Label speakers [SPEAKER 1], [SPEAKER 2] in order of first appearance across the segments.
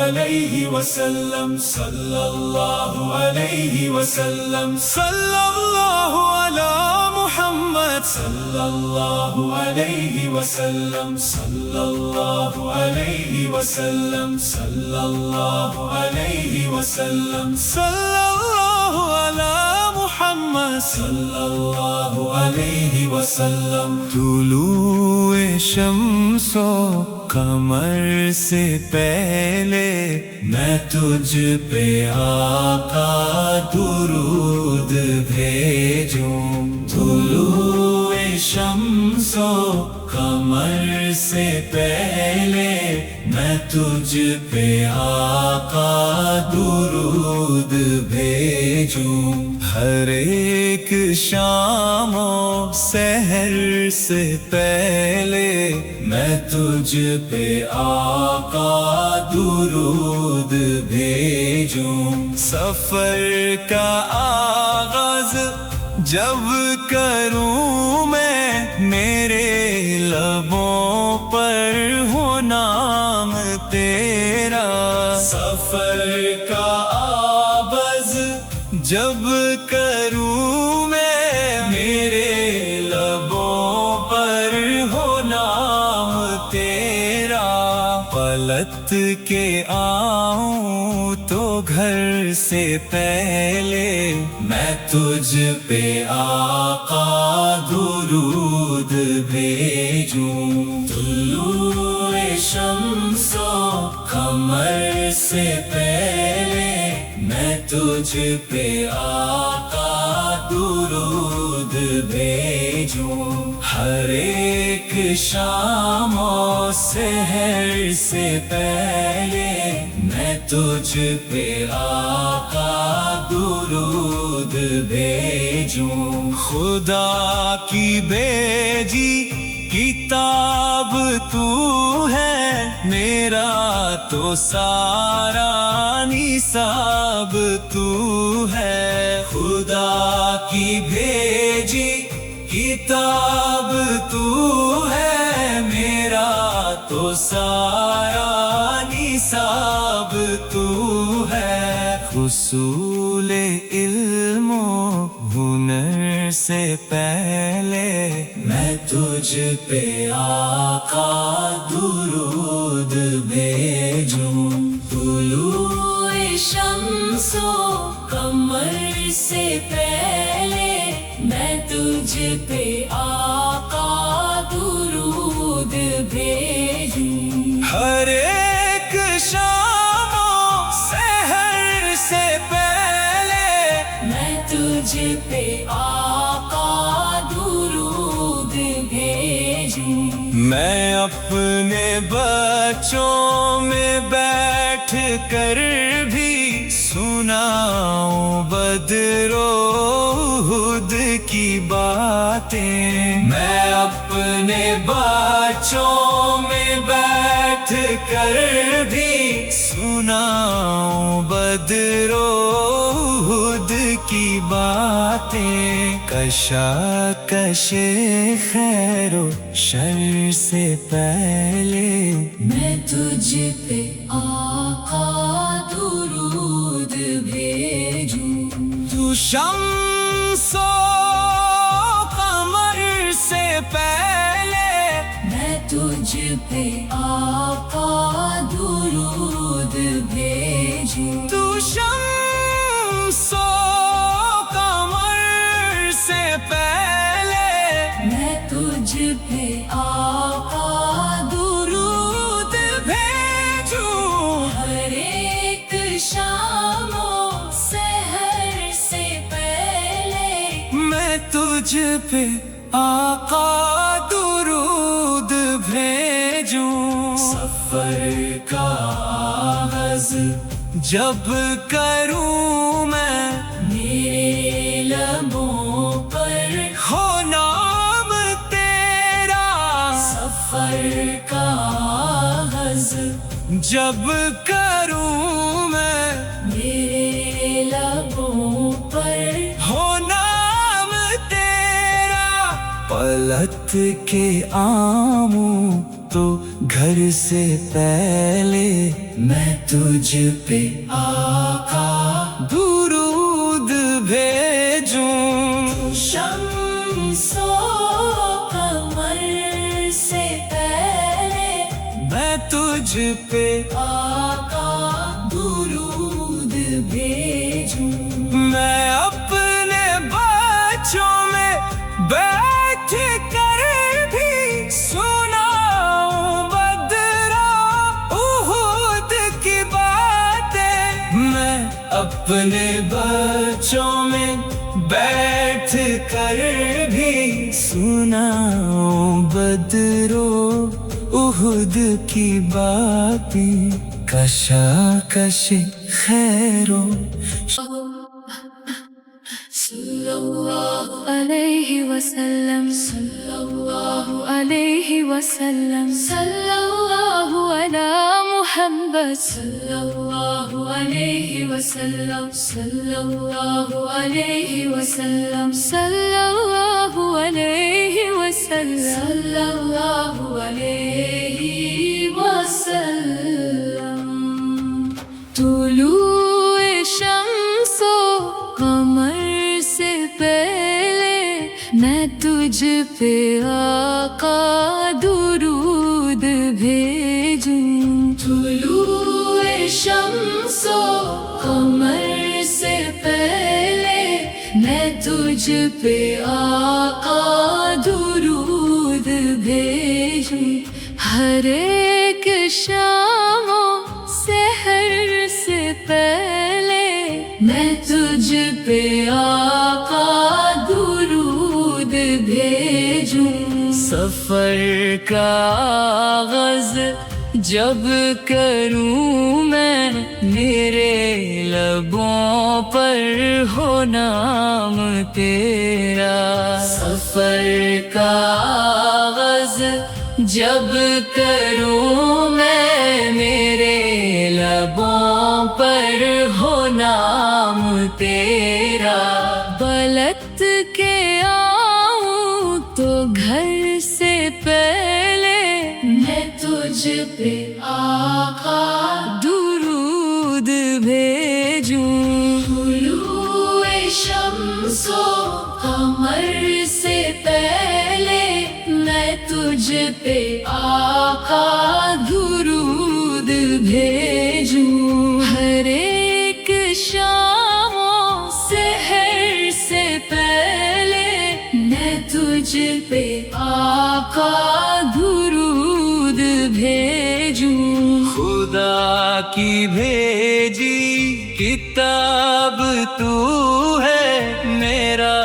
[SPEAKER 1] علیہ وسلم صلی اللہ علیہ وسلم صلی اللہ علی محمد صلی اللہ علیہ وسلم صلی اللہ علیہ وسلم صلی اللہ علیہ وسلم صلی اللہ علی محمد صلی اللہ علیہ وسلم طلوع شمس و قمر سے پہلے میں تجھ پہ آقا درود بھیجوں طلوع شمس و قمر سے پہلے میں تجھ پہ آقا درود بھیجوں ہر ایک شام و سحر سے پہلے میں تجھ پہ آقا درود بھیجوں سفر کا آغاز جب کروں میں میرے لبوں پر ہو نام تیرا سفر کا آغاز جب کروں میں میرے لبوں پر ہو نام تیرا پلٹ کے آؤں تو گھر سے پہلے میں تجھ پہ آقا درود بھیجوں طلوع شمس و قمر سے پہلے میں تجھ پہ آقا درود بھیجوں ہر ایک شام و سحر سے پہلے میں تجھ پہ آقا درود بھیجوں خدا کی بھیجی کتاب تو ہے میرا تو سارا نصاب تو ہے خدا کی بھیجی کتاب تو ہے میرا تو سارا نصاب تو ہے حصول علم و ہنر سے پہلے میں تجھ پہ آقا درود بھیجوں طلوع شمس و قمر سے پہلے میں تجھ پہ آقا درود بھیجوں ہر ایک شام و سحر سے پہلے میں تجھ پہ آقا درود بھیجوں میں اپنے بچوں میں بیٹھ کر بھی سناؤں بدر و احد کی باتیں میں اپنے بچوں میں بیٹھ کر بھی سناؤں بدر و احد کی باتیں کشاکش خیر و شر سے پہلے میں تجھ پہ آقا درود بھیجوں تو شمس و قمر سے پہلے میں تجھ پہ آقا درود بھیجوں تو شمس و قمر سے پہلے میں تجھ پہ آقا درود بھیجوں ہر ایک شام و سحر سے پہلے میں تجھ پہ آقا درود بھیجوں سفر کا آغاز جب کروں میں میرے لبوں پر ہو نام تیرا سفر کا آغاز جب کروں میں میرے لبوں پر ہو نام تیرا پلٹ کے آؤں تو گھر سے پہلے میں تجھ پہ آقا درود بھیجوں شمس و قمر سے پہلے میں تجھ پہ آقا درود بھیجوں میں اپنے بچوں میں بیٹھ کر بھی سناؤں بدرا احد کی باتیں میں اپنے بچوں میں بیٹھ کر بھی سناؤں بدرو احد کی باتیں کشاکش خیرو صلی اللہ علیہ وسلم صلی اللہ علیہ وسلم صلی اللہ علی محمد صلی اللہ علیہ وسلم صلی اللہ علیہ وسلم صلی اللہ علیہ وسلم صلی اللہ علیہ وسلم طلوع شمس و قمر سے پہلے میں تجھ پہ آقا درود بھیجوں طلوع شمس و قمر سے پہلے میں تجھ پہ آقا درود بھیجوں ہر ایک شام و سحر سے پہلے میں تجھ پہ آقا درود بھیجوں سفر کا آغاز جب کروں میں میرے لبوں پر ہو نام تیرا سفر کا آغاز جب کروں میں میرے لبوں پر ہو نام تیرا بلت کے آؤں تو گھر سے پہلے میں تجھ پہ آقا درود بھیجوں طلوع شمس و قمر سے پہلے میں تجھ پہ آقا درود بھیجوں ہر ایک شام و سحر سے پہلے میں تجھ پہ آقا درود بھیجوں خدا کی بھیجی کتاب تو ہے میرا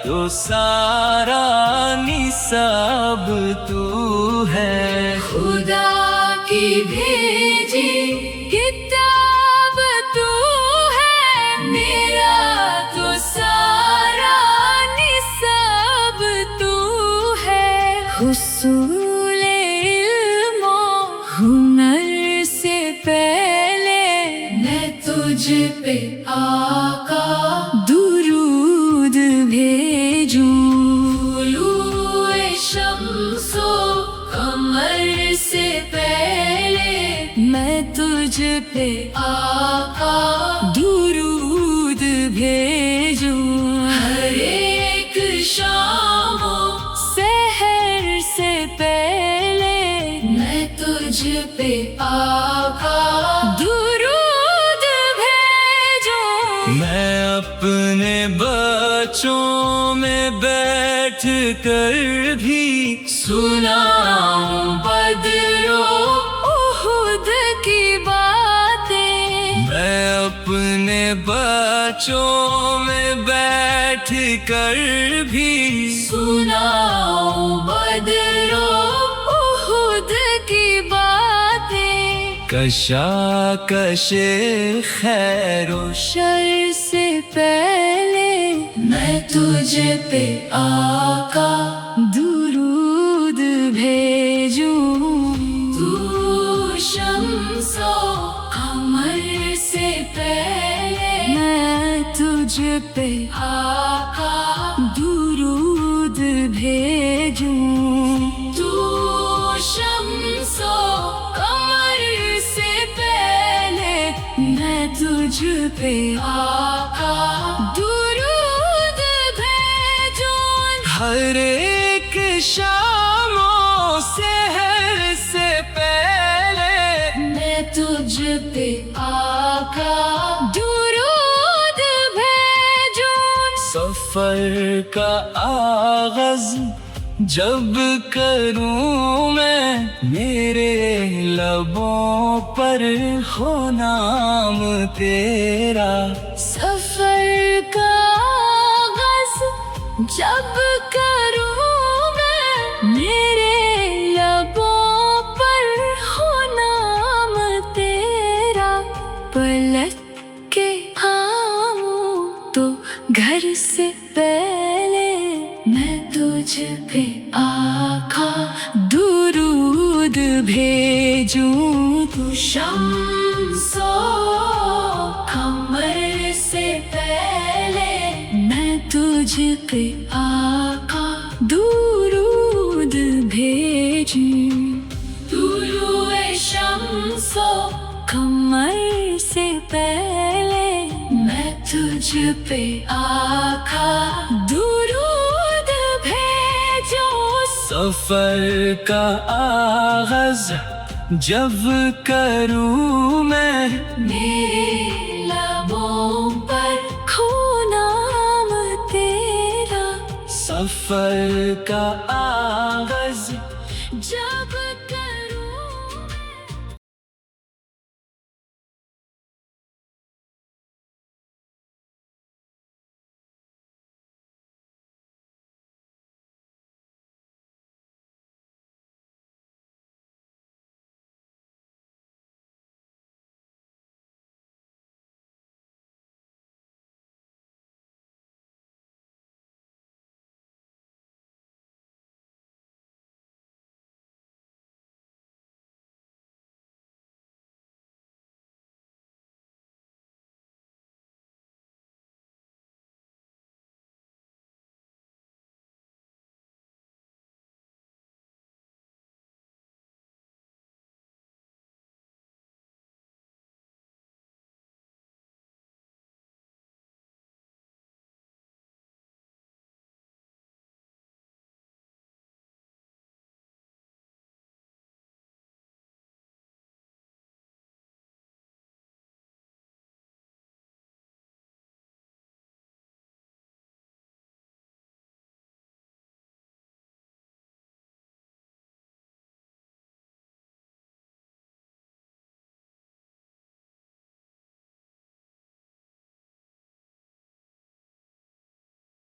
[SPEAKER 1] تو سارا نصاب تو ہے خدا کی بھیجی کتاب تو ہے میرا تو سارا نصاب تو ہے حصول علم و ہنر سے پہلے میں تجھ پہ آقا درود بھیجوں طلوع شمس و قمر سے پہلے میں تجھ پہ آقا درود بھیجوں ہر ایک شام و سحر سے پہلے میں تجھ پہ آقا درود بھیجوں میں اپنے بچوں میں بیٹھ کر بھی سناؤں بدرو احد کی باتیں میں اپنے بچوں میں بیٹھ کر بھی سناؤں بدرو احد کی باتیں کشاکش خیر و شر سے پہلے میں تجھ پہ آقا درود بھیجوں تو شمس و قمر سے پہلے میں تجھ پہ آقا درود بھیجوں تو شمس تجھ پہ آقا درود بھیجوں ہر ایک شام و سحر سے پہلے میں تجھ پہ آقا درود بھیجوں سفر کا آغاز جب کروں میں میرے لبوں پر ہو نام تیرا سفر کا آغاز جب کروں میں میرے لبوں پر ہو نام تیرا پلٹ کے آؤں تو گھر سے پہلے میں تجھ پہ آقا درود بھیجوں تو شمس و قمر سے پہلے میں تجھ پہ آقا درود بھیجوں طلوع شمس و قمر سے پہلے میں تجھ پہ آقا درود بھیجوں سفر کا آغاز جب کروں میں میرے لبوں پر کھو نام تیرا سفر کا آغاز